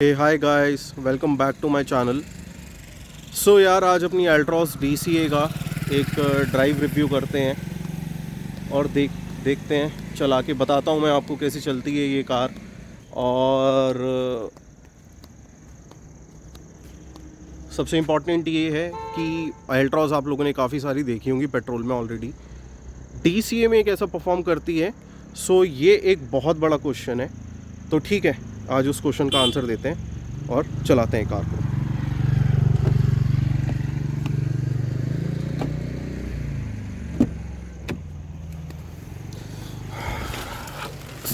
Hey hi guys, welcome back to my channel. So यार, आज अपनी अल्ट्रॉस DCA का एक ड्राइव रिव्यू करते हैं और देखते हैं, चला के बताता हूँ मैं आपको कैसी चलती है ये कार। और सबसे इम्पॉर्टेंट ये है कि अल्ट्रॉस आप लोगों ने काफ़ी सारी देखी होंगी पेट्रोल में ऑलरेडी, DCA में कैसा परफॉर्म करती है। सो ये एक बहुत बड़ा क्वेश्चन है। तो ठीक है, आज उस क्वेश्चन का आंसर देते हैं और चलाते हैं कार को।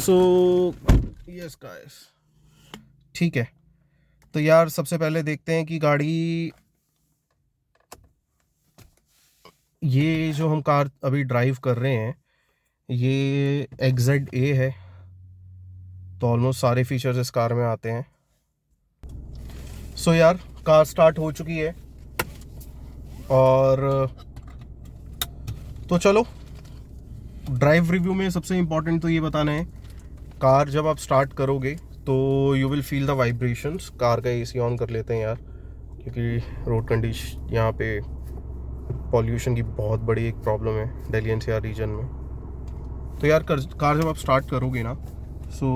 सो यस गाइस, ठीक है। तो यार सबसे पहले देखते हैं कि गाड़ी, ये जो हम कार अभी ड्राइव कर रहे हैं ये XZA है। तो ऑलमोस्ट सारे फीचर्स इस कार में आते हैं। सो यार, कार स्टार्ट हो चुकी है और तो चलो ड्राइव रिव्यू में सबसे इम्पोर्टेंट तो ये बताना है, कार जब आप स्टार्ट करोगे तो you will feel the vibrations. Car का AC ऑन कर लेते हैं यार, क्योंकि रोड कंडीशन यहाँ पे पॉल्यूशन की बहुत बड़ी एक प्रॉब्लम है दिल्ली NCR रीजन में। तो यार कार जब आप स्टार्ट करोगे ना, सो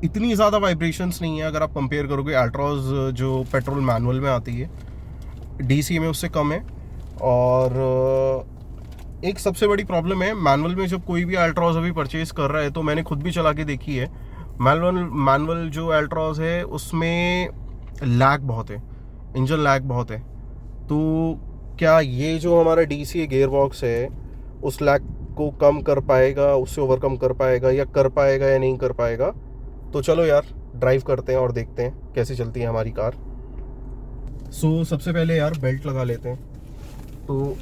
इतनी ज़्यादा वाइब्रेशंस नहीं है अगर आप कंपेयर करोगे अल्ट्रॉस जो पेट्रोल मैनुअल में आती है, DCA में उससे कम है। और एक सबसे बड़ी प्रॉब्लम है मैनुअल में, जब कोई भी अल्ट्रॉस अभी परचेज कर रहा है, तो मैंने खुद भी चला के देखी है, मैनुअल जो अल्ट्रॉस है उसमें लैग बहुत है, इंजन लैग बहुत है। तो क्या ये जो हमारा DCA गियर बॉक्स है उस लैग को कम कर पाएगा, उससे ओवरकम कर पाएगा या नहीं कर पाएगा? तो चलो यार ड्राइव करते हैं और देखते हैं कैसे चलती है हमारी कार। सो सबसे पहले यार बेल्ट लगा लेते हैं, तो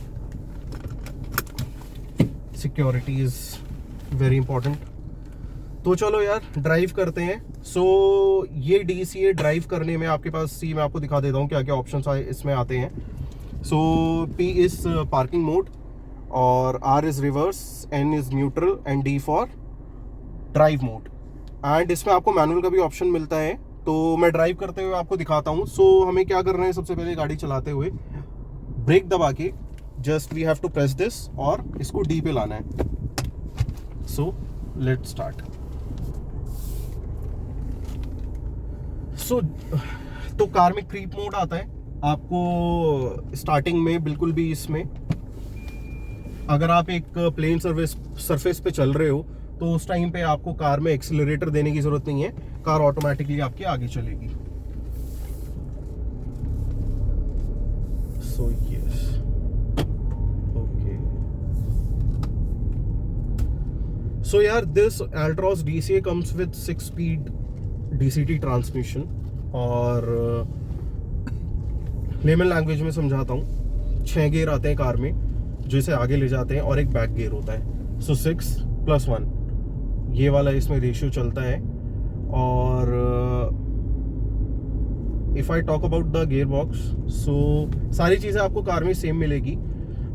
सिक्योरिटी इज़ वेरी इंपॉर्टेंट। तो चलो यार ड्राइव करते हैं। सो ये DCA ड्राइव करने में आपके पास, मैं आपको दिखा देता हूँ क्या क्या ऑप्शंस इसमें आते हैं। सो P इज़ पार्किंग मोड, और R is reverse, N is neutral and D for drive mode. And इसमें आपको मैनुअल का भी ऑप्शन मिलता है, तो मैं ड्राइव करते हुए आपको दिखाता हूँ। सो हमें क्या करना है, सबसे पहले गाड़ी चलाते हुए ब्रेक दबा के just we have to press this और इसको D पे लाना है। So let's start. सो तो कार में क्रीप मोड आता है आपको स्टार्टिंग में, बिल्कुल भी इसमें अगर आप एक प्लेन सरफेस पे चल रहे हो तो उस टाइम पे आपको कार में एक्सीलरेटर देने की जरूरत नहीं है, कार ऑटोमेटिकली आपके आगे चलेगी। So yes, okay. सो यार this Altroz DCA comes with 6 speed DCT transmission, और लेमन लैंग्वेज में समझाता हूँ, 6 गियर आते हैं कार में जो इसे आगे ले जाते हैं, और एक बैक गियर होता है। सो 6+1 ये वाला इसमें रेशियो चलता है। और if I talk about the gear box, so सारी चीज़ें आपको कार में सेम मिलेगी।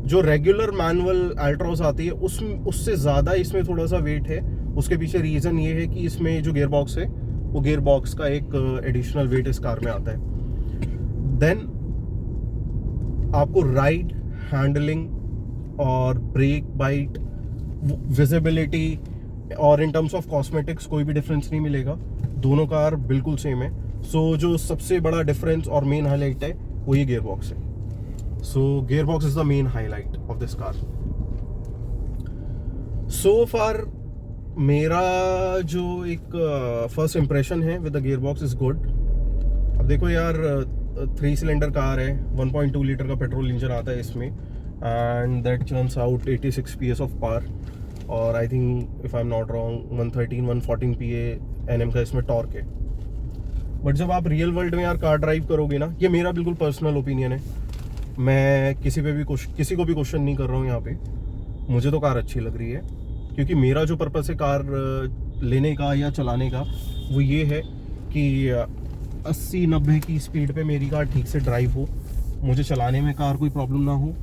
जो रेगुलर मैनुअल अल्ट्रॉस आती है उससे ज़्यादा इसमें थोड़ा सा वेट है। उसके पीछे रीज़न ये है कि इसमें जो गियर बॉक्स है वो गियर बॉक्स का एक एडिशनल वेट इस कार में आता है। देन आपको राइड, हैंडलिंग और ब्रेक बाइट, विजिबिलिटी और इन टर्म्स ऑफ कॉस्मेटिक्स कोई भी डिफरेंस नहीं मिलेगा, दोनों कार बिल्कुल सेम है। सो जो सबसे बड़ा डिफरेंस और मेन हाईलाइट है वो ये गियर बॉक्स है। So gear box is the main highlight of this car. So far मेरा जो एक फर्स्ट इम्प्रेशन है with the gear box is good. अब देखो यार, 3 सिलेंडर कार है, 1.2 लीटर का पेट्रोल इंजन आता है इसमें, and that churns out 86 PS of power, और I think if I am not wrong 114 PA/Nm का इसमें टॉर्क है। बट जब आप रियल वर्ल्ड में यार कार ड्राइव करोगे ना, ये मेरा बिल्कुल पर्सनल ओपिनियन है, मैं किसी को भी क्वेश्चन नहीं कर रहा हूँ यहाँ पे, मुझे तो कार अच्छी लग रही है, क्योंकि मेरा जो पर्पस है कार लेने का या चलाने का वो ये है कि 80-90 की स्पीड पे मेरी कार ठीक से ड्राइव हो, मुझे चलाने में कार कोई प्रॉब्लम ना हो,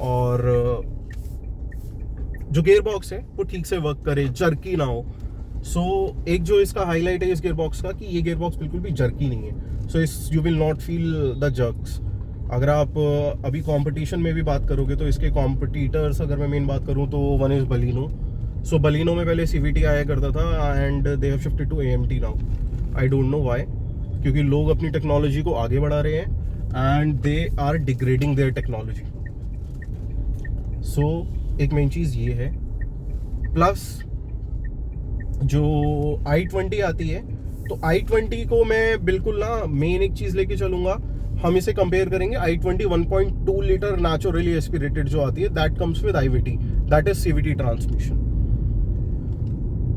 और जो गियर बॉक्स है वो ठीक से वर्क करे, जर्की ना हो। सो एक जो इसका हाईलाइट है इस गियर बॉक्स का कि ये गियर बॉक्स बिल्कुल भी जर्की नहीं है। सो इस you will not feel the jerks. अगर आप अभी कंपटीशन में भी बात करोगे तो इसके कॉम्पिटिटर्स अगर मैं मेन बात करूँ तो one is Baleno. So Baleno में पहले CVT आया करता था and they have shifted to AMT now. I don't know why, क्योंकि लोग अपनी टेक्नोलॉजी को आगे बढ़ा रहे हैं and they are degrading their technology. So एक मेन चीज़ ये है। प्लस जो i20 आती है, तो i20 को मैं बिल्कुल ना मेन एक चीज़ लेके चलूँगा। हम इसे कंपेयर करेंगे i20 1.2 लीटर नेचुरली एस्पिरेटेड जो आती है, that comes with i20, that is CVT transmission.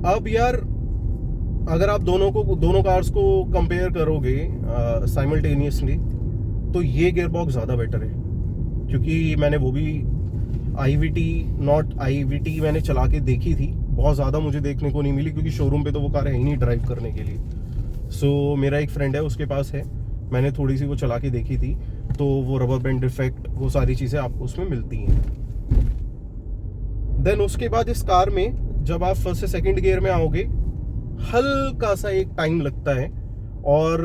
अब यार अगर आप दोनों कार्स को कंपेयर करोगे साइमल्टेनियसली, तो ये गियर बॉक्स ज़्यादा बेटर है, क्योंकि मैंने वो भी IVT मैंने चला के देखी थी। बहुत ज़्यादा मुझे देखने को नहीं मिली, क्योंकि शोरूम पे तो वो कार है ही नहीं ड्राइव करने के लिए। सो मेरा एक फ्रेंड है, उसके पास है, मैंने थोड़ी सी वो चला के देखी थी, तो वो रबर बैंड इफेक्ट, वो सारी चीज़ें आपको उसमें मिलती हैं। देन उसके बाद इस कार में जब आप फर्स्ट से सेकंड गियर में आओगे, हल्का सा एक टाइम लगता है, और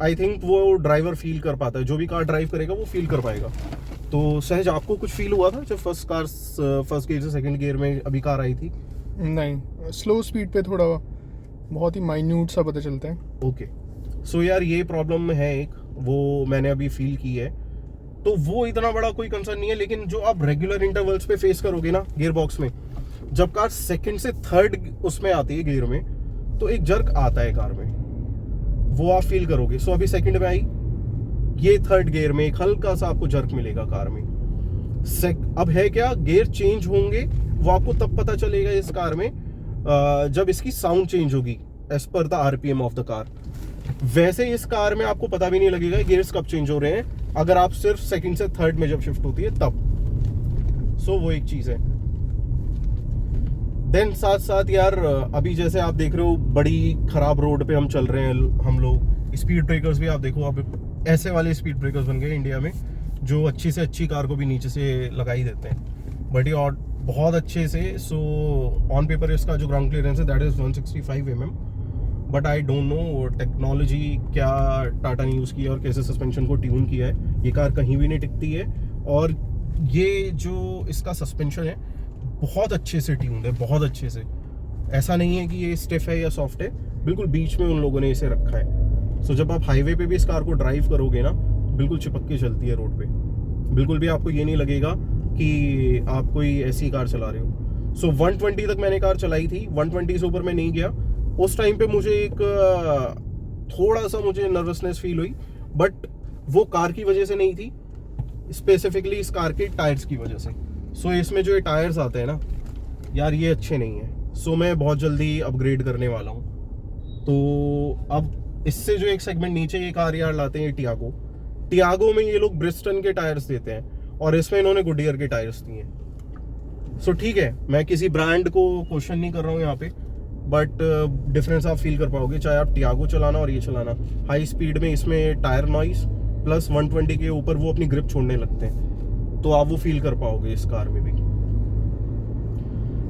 आई थिंक वो ड्राइवर फील कर पाता है, जो भी कार ड्राइव करेगा वो फील कर पाएगा। तो सहज आपको कुछ फील हुआ था जब फर्स्ट गियर से सेकंड गियर में अभी कार आई थी? नहीं, स्लो स्पीड पे थोड़ा बहुत ही माइन्यूट सा पता चलता है। ओके, सो यार ये प्रॉब्लम है एक, वो मैंने अभी फील की है। तो वो इतना बड़ा कोई कंसर्न नहीं है, लेकिन जो आप रेगुलर इंटरवल्स पे फेस करोगे ना गियर बॉक्स में, जब कार सेकंड से थर्ड उसमें आती है गियर में, तो एक जर्क आता है कार में, वो आप फील करोगे। सो अभी सेकंड में आई, ये थर्ड गियर में एक हल्का सा आपको जर्क मिलेगा कार में। अब है क्या, गियर चेंज होंगे वो आपको तब पता चलेगा इस कार में जब इसकी साउंड चेंज होगी as per the RPM of the car. वैसे इस कार में आपको पता भी नहीं लगेगा गियर्स कब चेंज हो रहे हैं, अगर आप सिर्फ सेकंड से थर्ड में जब शिफ्ट होती है तब। सो वो एक चीज है। देन साथ साथ यार अभी जैसे आप देख रहे हो बड़ी खराब रोड पे हम चल रहे हैं हम लोग, स्पीड ब्रेकर्स भी आप देखो, आप ऐसे वाले स्पीड ब्रेकर्स बन गए इंडिया में जो अच्छी से अच्छी कार को भी नीचे से लगा ही देते हैं, बट ये और बहुत अच्छे से। सो ऑन पेपर इसका जो ग्राउंड क्लियरेंस है that is 165 mm, but I don't no technology क्या टाटा ने यूज़ की है और कैसे सस्पेंशन को ट्यून किया है, ये कार कहीं भी नहीं टिकती है। और ये जो इसका सस्पेंशन है बहुत अच्छे से ट्यून्ड है, बहुत अच्छे से। ऐसा नहीं है कि ये स्टिफ है या सॉफ्ट है, बिल्कुल बीच में उन लोगों ने इसे रखा है। सो जब आप हाईवे पे भी इस कार को ड्राइव करोगे ना, बिल्कुल चिपक के चलती है रोड पे, बिल्कुल भी आपको ये नहीं लगेगा कि आप कोई ऐसी कार चला रहे हो। सो 120 तक मैंने कार चलाई थी, 120 से ऊपर मैं नहीं गया। उस टाइम पे मुझे एक थोड़ा सा मुझे नर्वसनेस फील हुई, बट वो कार की वजह से नहीं थी, स्पेसिफिकली इस कार के टायर्स की वजह से। सो इसमें जो ये टायर्स आते हैं ना यार, ये अच्छे नहीं है। सो मैं बहुत जल्दी अपग्रेड करने वाला हूँ। तो अब इससे जो एक सेगमेंट नीचे ये कार यार लाते हैं टियागो में, ये लोग ब्रिस्टन के टायर्स देते हैं और इसमें इन्होंने गुडियर के टायर्स दिए हैं। सो ठीक है, मैं किसी ब्रांड को क्वेश्चन नहीं कर रहा हूँ यहाँ पे, बट डिफरेंस आप फील कर पाओगे चाहे आप टियागो चलाना और ये चलाना। हाई स्पीड में इसमें टायर नॉइस प्लस 120 के ऊपर वो अपनी ग्रिप छोड़ने लगते हैं, तो आप वो फील कर पाओगे इस कार में भी।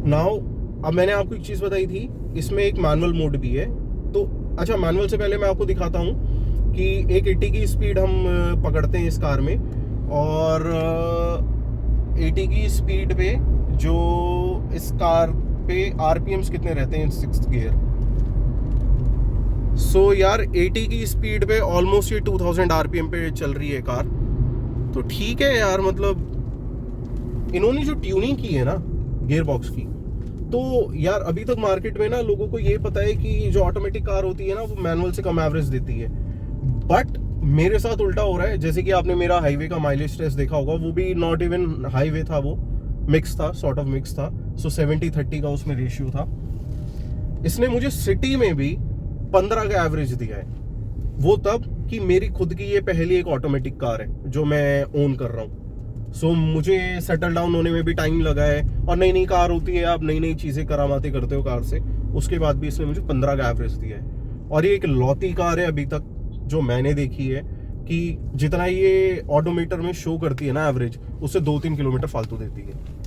नाउ अब मैंने आपको एक चीज़ बताई थी, इसमें एक मैनुअल मोड भी है। तो अच्छा, मैनुअल से पहले मैं आपको दिखाता हूँ कि एक 80 की स्पीड हम पकड़ते हैं इस कार में, और 80 की स्पीड पे जो इस कार पे RPMs कितने रहते हैं सिक्स्थ गियर। सो यार 80 की स्पीड पे ऑलमोस्ट ये 2000 RPM पे चल रही है कार। तो ठीक है यार, मतलब इन्होंने जो ट्यूनिंग की है ना गियर बॉक्स की, तो यार अभी तक मार्केट में ना लोगों को ये पता है कि जो ऑटोमेटिक कार होती है ना वो मैनुअल से कम एवरेज देती है, बट मेरे साथ उल्टा हो रहा है। जैसे कि आपने मेरा हाईवे का माइलेज टेस्ट देखा होगा, वो भी नॉट इवन हाईवे था, वो मिक्स था, सॉर्ट ऑफ मिक्स था। सो 70-30 का उसमें रेशियो था। इसने मुझे सिटी में भी 15 का एवरेज दिया है, वो तब कि मेरी खुद की ये पहली एक ऑटोमेटिक कार है जो मैं ओन कर रहा हूँ। सो मुझे सेटल डाउन होने में भी टाइम लगा है, और नई नई कार होती है, आप नई नई चीज़ें करामाते करते हो कार से, उसके बाद भी इसने मुझे 15 का एवरेज दिया है। और ये एक लौती कार है अभी तक जो मैंने देखी है कि जितना ये ऑडोमीटर में शो करती है ना एवरेज, उससे 2-3 किलोमीटर फालतू देती है।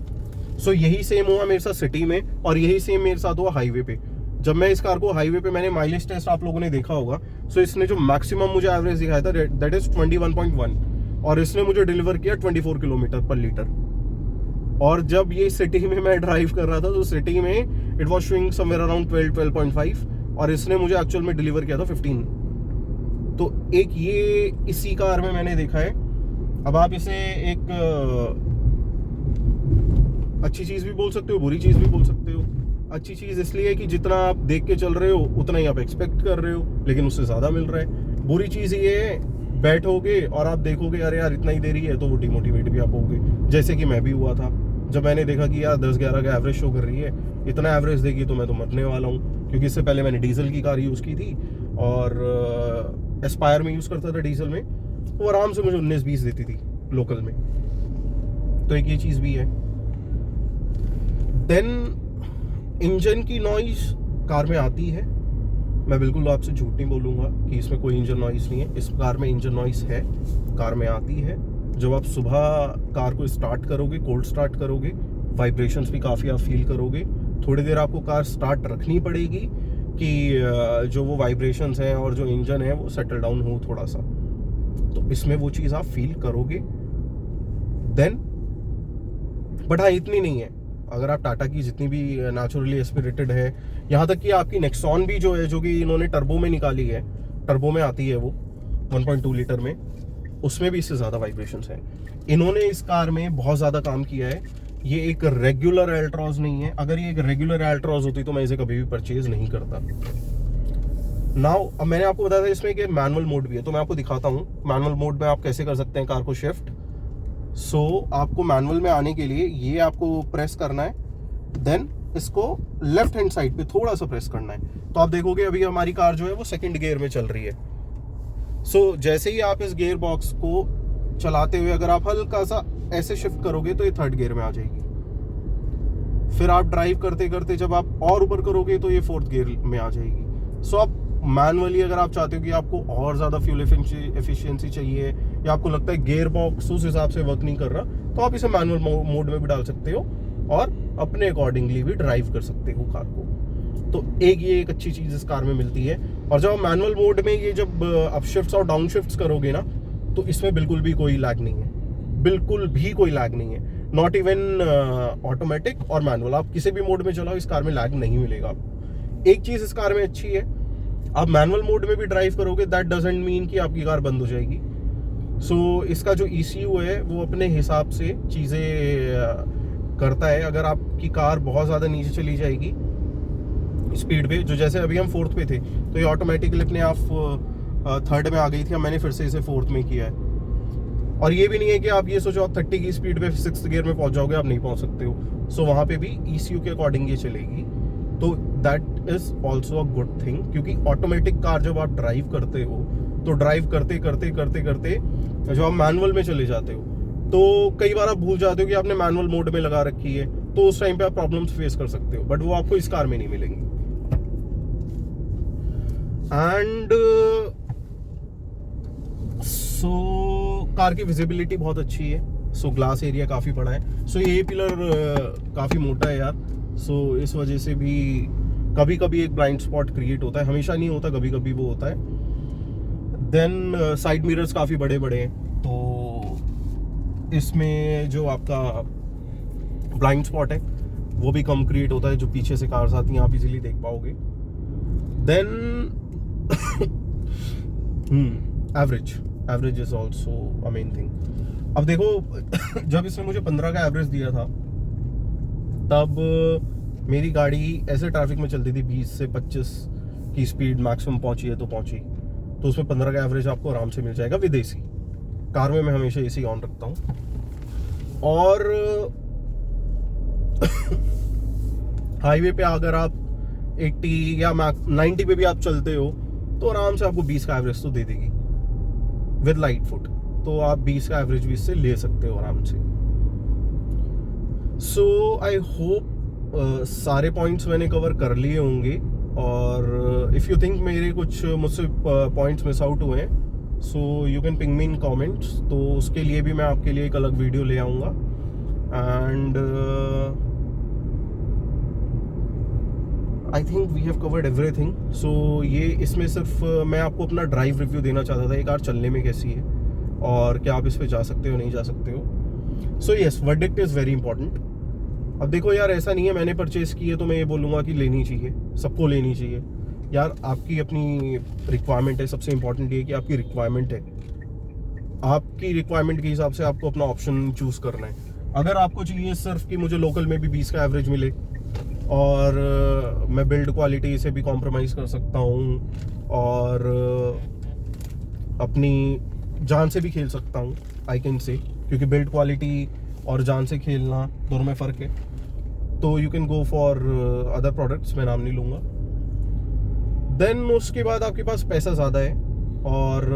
सो यही सेम हुआ मेरे साथ सिटी में, और यही सेम मेरे साथ हुआ हाईवे पे। जब मैं इस कार को हाईवे पे, मैंने माइलेज टेस्ट आप लोगों ने देखा होगा, सो इसने जो मैक्सिमम मुझे एवरेज दिखाया था दैट इज 21.1, और इसने मुझे डिलीवर किया 24 किलोमीटर पर लीटर। और जब ये सिटी में मैं ड्राइव कर रहा था तो सिटी में it was showing somewhere around 12.5, और इसने मुझे एक्चुअल में डिलीवर किया था 15। तो एक ये इसी कार में मैंने देखा है। अब आप इसे एक अच्छी चीज़ भी बोल सकते हो, बुरी चीज़ भी बोल सकते हो। अच्छी चीज़ इसलिए है कि जितना आप देख के चल रहे हो उतना ही आप एक्सपेक्ट कर रहे हो, लेकिन उससे ज़्यादा मिल रहा है। बुरी चीज़ ये है, बैठोगे और आप देखोगे अरे यार इतना ही देरी है, तो वो डिमोटिवेट भी आप होगे, जैसे कि मैं भी हुआ था। जब मैंने देखा कि यार 10-11 का एवरेज शो कर रही है, इतना एवरेज देगी तो मैं तो मरने वाला हूँ, क्योंकि इससे पहले मैंने डीजल की कार यूज़ की थी और एस्पायर में यूज़ करता था डीजल में, वो आराम से मुझे 19-20 देती थी लोकल में। तो एक ये चीज़ भी है। देन इंजन की नॉइज कार में आती है, मैं बिल्कुल आपसे झूठ नहीं बोलूँगा कि इसमें कोई इंजन नॉइज नहीं है। इस कार में इंजन नॉइज है, कार में आती है। जब आप सुबह कार को स्टार्ट करोगे, कोल्ड स्टार्ट करोगे, वाइब्रेशंस भी काफ़ी आप फील करोगे। थोड़ी देर आपको कार स्टार्ट रखनी पड़ेगी कि जो वो वाइब्रेशंस हैं और जो इंजन है वो सेटल डाउन हो थोड़ा सा, तो इसमें वो चीज़ आप फील करोगे। देन बट हाँ, इतनी नहीं है। अगर आप टाटा की जितनी भी नेचुरली एस्पिरेटेड है, यहाँ तक कि आपकी नेक्सॉन भी जो है, जो कि इन्होंने टर्बो में निकाली है, टर्बो में आती है वो 1.2 लीटर में, उसमें भी इससे ज़्यादा वाइब्रेशंस हैं। इन्होंने इस कार में बहुत ज़्यादा काम किया है। ये एक रेगुलर एल्ट्रॉज नहीं है। अगर ये एक रेगुलर एल्ट्रॉज होती तो मैं इसे कभी भी परचेज नहीं करता। नाउ अब मैंने आपको बताया था इसमें एक मैनुअल मोड भी है, तो मैं आपको दिखाता हूँ मैनुअल मोड में आप कैसे कर सकते हैं कार को शिफ्ट। आपको मैनुअल में आने के लिए ये आपको प्रेस करना है, देन इसको लेफ्ट हैंड साइड पे थोड़ा सा प्रेस करना है, तो आप देखोगे अभी हमारी कार जो है वो सेकंड गियर में चल रही है। जैसे ही आप इस गियर बॉक्स को चलाते हुए अगर आप हल्का सा ऐसे शिफ्ट करोगे तो ये थर्ड गियर में आ जाएगी। फिर आप ड्राइव करते करते जब आप और ऊपर करोगे तो ये फोर्थ गियर में आ जाएगी। आप मैनुअली अगर आप चाहते हो कि आपको और ज़्यादा फ्यूल एफिशिएंसी चाहिए, या आपको लगता है गियर बॉक्स उस हिसाब से वर्क नहीं कर रहा, तो आप इसे मैनुअल मोड में भी डाल सकते हो और अपने अकॉर्डिंगली भी ड्राइव कर सकते हो कार को। तो ये एक अच्छी चीज़ इस कार में मिलती है। और जब आप मैनुअल मोड में ये जब अप शिफ्ट्स और डाउन शिफ्ट्स करोगे ना, तो इसमें बिल्कुल भी कोई लैग नहीं है, बिल्कुल भी कोई लैग नहीं है। नॉट इवन ऑटोमेटिक और मैनुअल, आप किसी भी मोड में चलाओ इस कार में लैग नहीं मिलेगा आपको। एक चीज़ इस कार में अच्छी है, आप मैनुअल मोड में भी ड्राइव करोगे दैट डजंट मीन कि आपकी कार बंद हो जाएगी। इसका जो ECU है वो अपने हिसाब से चीज़ें करता है। अगर आपकी कार बहुत ज़्यादा नीचे चली जाएगी स्पीड पे, जो जैसे अभी हम 4th पे थे, तो ये ऑटोमेटिकली अपने आप 3rd में आ गई थी। मैंने फिर से इसे 4th में किया है। और ये भी नहीं है कि आप ये सोचो आप 30 की स्पीड पे 6th गियर में पहुंच जाओगे, आप नहीं पहुंच सकते हो। वहाँ पे भी ECU के अकॉर्डिंग ये चलेगी, तो that is also a good thing. क्योंकि ऑटोमेटिक कार जब आप ड्राइव करते हो तो ड्राइव करते करते करते करते जब आप मैनुअल में चले जाते हो तो कई बार आप भूल जाते हो कि आपने मैनुअल मोड में लगा रखी है, तो उस टाइम पे आप प्रॉब्लम्स फेस कर सकते हो, बट वो आपको इस कार में नहीं मिलेंगी। एंड कार की विजिबिलिटी बहुत अच्छी है। ग्लास एरिया काफ़ी बड़ा है। ये पिलर काफ़ी मोटा है यार। इस वजह से भी कभी कभी एक ब्लाइंड स्पॉट क्रिएट होता है, हमेशा नहीं होता, कभी कभी वो होता है। देन साइड मिरर्स काफ़ी बड़े बड़े हैं, तो इसमें जो आपका ब्लाइंड स्पॉट है वो भी कम क्रिएट होता है। जो पीछे से कार्स आती हैं आप इजीली देख पाओगे। Then average is also a main thing. अब देखो जब इसने मुझे 15 का एवरेज दिया था, तब मेरी गाड़ी ऐसे ट्रैफिक में चलती थी 20 से 25 की स्पीड मैक्सिमम पहुंची है तो पहुंची, तो उसमें 15 का एवरेज आपको आराम से मिल जाएगा विद AC। कार में मैं हमेशा AC ऑन रखता हूँ। और हाईवे पे अगर आप 80 या 90 पे भी आप चलते हो तो आराम से आपको 20 का एवरेज तो दे देगी विद लाइट फुट, तो आप 20 का एवरेज भी इससे ले सकते हो आराम से। आई होप सारे पॉइंट्स मैंने कवर कर लिए होंगे, और इफ़ यू थिंक मेरे कुछ मुझसे पॉइंट्स मिस आउट हुए हैं, you can ping me in comments, तो उसके लिए भी मैं आपके लिए एक अलग वीडियो ले आऊँगा। And I think we have covered everything. So ये इसमें सिर्फ मैं आपको अपना ड्राइव रिव्यू देना चाहता था. ये कार चलने में कैसी है और क्या आप इस पर जा सकते हो नहीं जा सकते हो. So yes, verdict is very important. अब देखो यार, ऐसा नहीं है मैंने परचेज़ की है तो मैं ये बोलूँगा कि लेनी चाहिए, सबको लेनी चाहिए. यार आपकी अपनी रिक्वायरमेंट है. सबसे इंपॉर्टेंट ये कि आपकी रिक्वायरमेंट है. आपकी रिक्वायरमेंट के हिसाब से आपको अपना ऑप्शन चूज़ करना है. अगर आपको चाहिए सिर्फ कि मुझे लोकल में भी 20 का एवरेज मिले और मैं बिल्ड क्वालिटी से भी कॉम्प्रोमाइज़ कर सकता हूँ और अपनी जान से भी खेल सकता हूँ, आई कैन से, क्योंकि बिल्ड क्वालिटी और जान से खेलना दोनों में फ़र्क है. तो you can go for other products, मैं नाम नहीं लूँगा. देन उसके बाद आपके पास पैसा ज़्यादा है और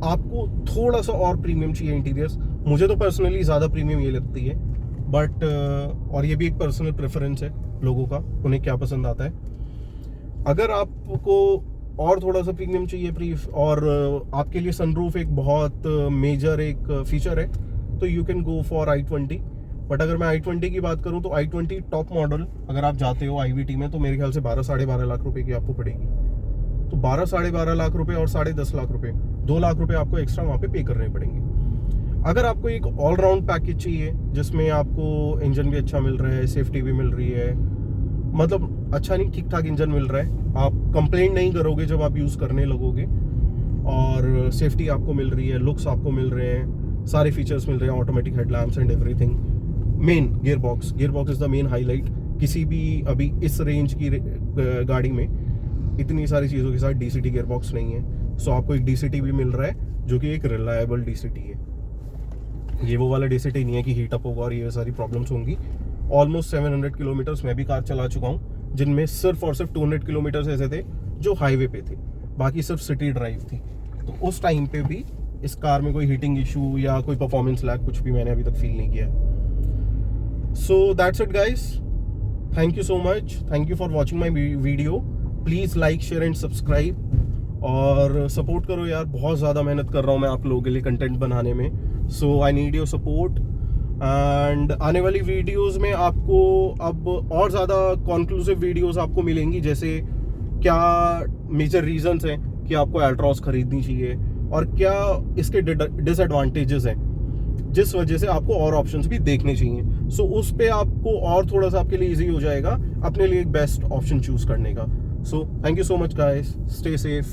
आपको थोड़ा सा और प्रीमियम चाहिए इंटीरियर्स. मुझे तो पर्सनली ज़्यादा प्रीमियम ये लगती है, बट और ये भी एक पर्सनल प्रेफरेंस है लोगों का, उन्हें क्या पसंद आता है. अगर आपको और थोड़ा सा प्रीमियम चाहिए और आपके लिए सनरूफ एक बहुत मेजर एक फीचर है, तो you can go for i20. But अगर मैं i20 की बात करूं तो i20 टॉप मॉडल अगर आप जाते हो IVT में तो मेरे ख्याल से 12-12.5 लाख रुपए की आपको पड़ेगी. तो 12-12.5 लाख रुपए और 10.5 लाख रुपए, 2 लाख रुपए आपको एक्स्ट्रा वहाँ पे करने पड़ेंगे. अगर आपको एक ऑलराउंड पैकेज चाहिए जिसमें आपको इंजन भी अच्छा मिल रहा है, सेफ्टी भी मिल रही है, मतलब अच्छा नहीं, ठीक ठाक इंजन मिल रहा है, आप कंप्लेंट नहीं करोगे जब आप यूज़ करने लगोगे, और सेफ्टी आपको मिल रही है, लुक्स आपको मिल रहे हैं, सारे फीचर्स मिल रहे हैं, automatic headlamps and everything. Main gear box is the main highlight. किसी भी अभी इस रेंज की गाड़ी में इतनी सारी चीज़ों के साथ DCT गियर बॉक्स नहीं है. सो आपको एक DCT भी मिल रहा है जो कि एक रिलायबल DCT है. ये वो वाला DCT नहीं है कि हीट अप होगा और ये सारी प्रॉब्लम्स होंगी. ऑलमोस्ट 700 किलोमीटर्स मैं भी कार चला चुका हूँ, जिनमें सिर्फ और सिर्फ 200 किलोमीटर्स ऐसे थे जो हाईवे पे थे, बाकी सिर्फ सिटी ड्राइव थी. तो उस टाइम पे भी इस कार में कोई हीटिंग इशू या कोई परफॉर्मेंस लैग कुछ भी मैंने अभी तक फील नहीं किया. So that's it guys. Thank you so much. Thank you for watching my video. Please like, share and subscribe और सपोर्ट करो यार. बहुत ज़्यादा मेहनत कर रहा हूँ मैं आप लोगों के लिए कंटेंट बनाने में. So I need your support. And आने वाली वीडियोस में आपको अब और ज़्यादा कॉन्क्लूसिव वीडियोस आपको मिलेंगी, जैसे क्या मेजर रीजंस हैं कि आपको अल्ट्रॉस खरीदनी चाहिए और क्या इसके डिसएडवांटेजेस हैं जिस वजह से आपको और ऑप्शंस भी देखने चाहिए. सो उस पे आपको और थोड़ा सा आपके लिए इजी हो जाएगा अपने लिए एक बेस्ट ऑप्शन चूज करने का. So thank you so much guys. Stay safe.